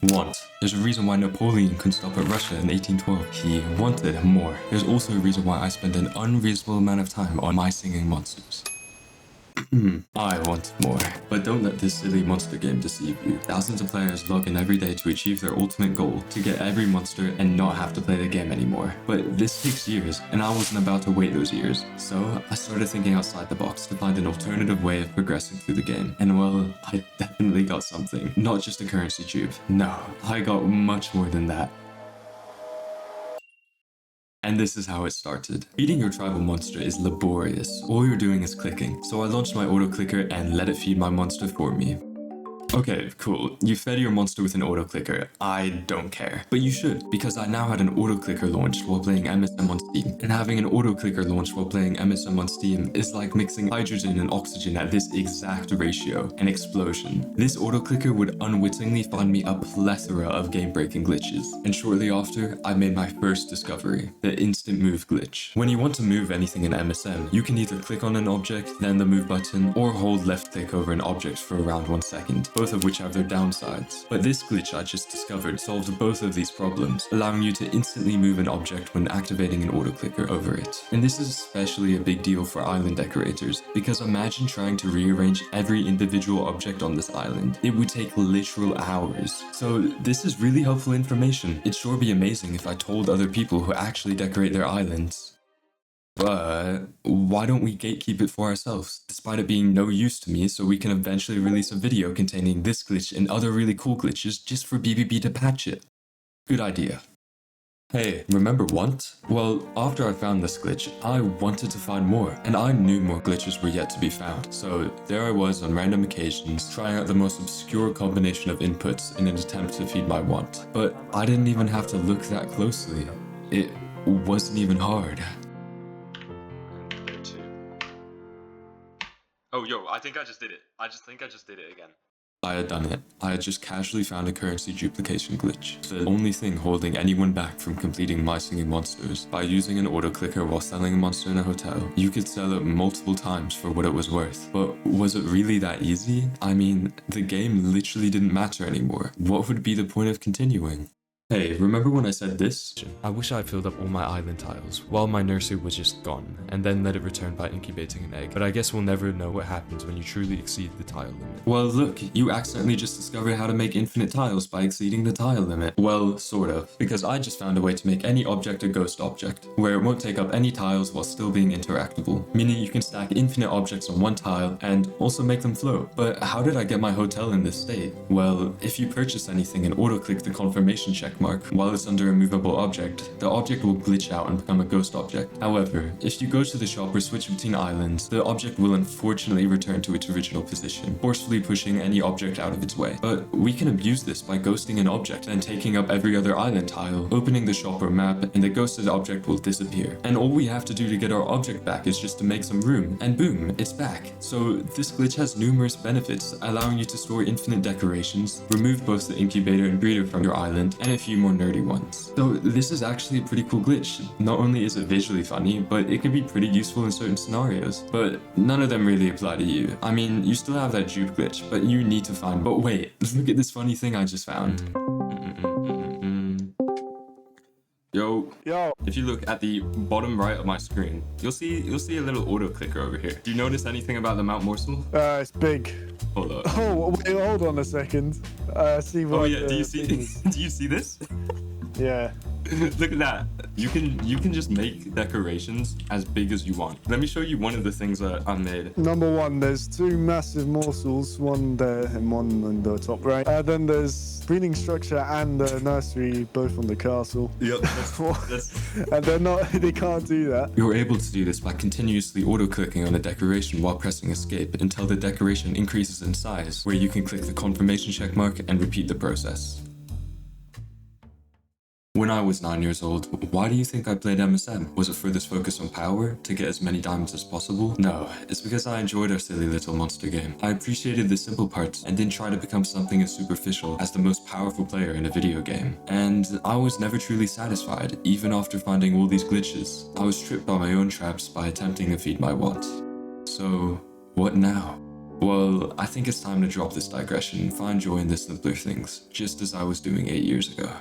Want. There's a reason why Napoleon couldn't stop at Russia in 1812. He wanted more. There's also a reason why I spend an unreasonable amount of time on my singing monsters. I want more. But don't let this silly monster game deceive you. Thousands of players log in every day to achieve their ultimate goal, to get every monster and not have to play the game anymore. But this takes years, and I wasn't about to wait those years. So I started thinking outside the box to find an alternative way of progressing through the game. And well, I definitely got something. Not just a currency tube. No, I got much more than that. And this is how it started. Feeding your tribal monster is laborious. All you're doing is clicking. So I launched my auto clicker and let it feed my monster for me. Okay, cool. You fed your monster with an auto clicker. I don't care. But you should, because I now had an auto clicker launched while playing MSM on Steam. And having an auto clicker launched while playing MSM on Steam is like mixing hydrogen and oxygen at this exact ratio, an explosion. This auto clicker would unwittingly find me a plethora of game-breaking glitches. And shortly after, I made my first discovery, the instant move glitch. When you want to move anything in MSM, you can either click on an object, then the move button, or hold left click over an object for around 1 second. Both of which have their downsides. But this glitch I just discovered solved both of these problems, allowing you to instantly move an object when activating an auto clicker over it. And this is especially a big deal for island decorators, because imagine trying to rearrange every individual object on this island. It would take literal hours. So this is really helpful information. It'd sure be amazing if I told other people who actually decorate their islands. But why don't we gatekeep it for ourselves, despite it being no use to me, so we can eventually release a video containing this glitch and other really cool glitches just for BBB to patch it? Good idea. Hey, remember Want? Well, after I found this glitch, I wanted to find more, and I knew more glitches were yet to be found. So there I was on random occasions, trying out the most obscure combination of inputs in an attempt to feed my want. But I didn't even have to look that closely. It wasn't even hard. Oh, yo, I think I just did it. I think I just did it again. I had done it. I had just casually found a currency duplication glitch. The only thing holding anyone back from completing my singing monsters. By using an auto clicker while selling a monster in a hotel, you could sell it multiple times for what it was worth. But was it really that easy? I mean, the game literally didn't matter anymore. What would be the point of continuing? Hey, remember when I said this? I wish I filled up all my island tiles while my nursery was just gone, and then let it return by incubating an egg. But I guess we'll never know what happens when you truly exceed the tile limit. Well, look, you accidentally just discovered how to make infinite tiles by exceeding the tile limit. Well, sort of, because I just found a way to make any object a ghost object, where it won't take up any tiles while still being interactable, meaning you can stack infinite objects on one tile and also make them float. But how did I get my hotel in this state? Well, if you purchase anything and auto-click the confirmation check mark while it's under a movable object, the object will glitch out and become a ghost object. However, if you go to the shop or switch between islands, the object will unfortunately return to its original position, forcefully pushing any object out of its way. But we can abuse this by ghosting an object and taking up every other island tile, opening the shop or map, and the ghosted object will disappear. And all we have to do to get our object back is just to make some room, and boom, it's back. So this glitch has numerous benefits, allowing you to store infinite decorations, remove both the incubator and breeder from your island, and a few more nerdy ones. So this is actually a pretty cool glitch. Not only is it visually funny, but it can be pretty useful in certain scenarios. But none of them really apply to you. I mean, you still have that dupe glitch, but you need to find. But wait, look at this funny thing I just found. Yo, if you look at the bottom right of my screen, you'll see a little auto clicker over here. Do you notice anything about the Mount Morsel? It's big. Hold up. Oh, wait, hold on a second. See what? Oh yeah, do you see? Do you see this? Yeah. Look at that. You can just make decorations as big as you want. Let me show you one of the things that I made. Number one, there's two massive morsels, one there and one on the top right. Then there's breeding structure and nursery, both on the castle. Yep. And they can't do that. You're able to do this by continuously auto-clicking on a decoration while pressing escape until the decoration increases in size, where you can click the confirmation check mark and repeat the process. When I was 9 years old, why do you think I played MSM? Was it for this focus on power, to get as many diamonds as possible? No, it's because I enjoyed our silly little monster game. I appreciated the simple parts and didn't try to become something as superficial as the most powerful player in a video game. And I was never truly satisfied, even after finding all these glitches. I was tripped by my own traps by attempting to feed my want. So, what now? Well, I think it's time to drop this digression and find joy in the simpler things, just as I was doing 8 years ago.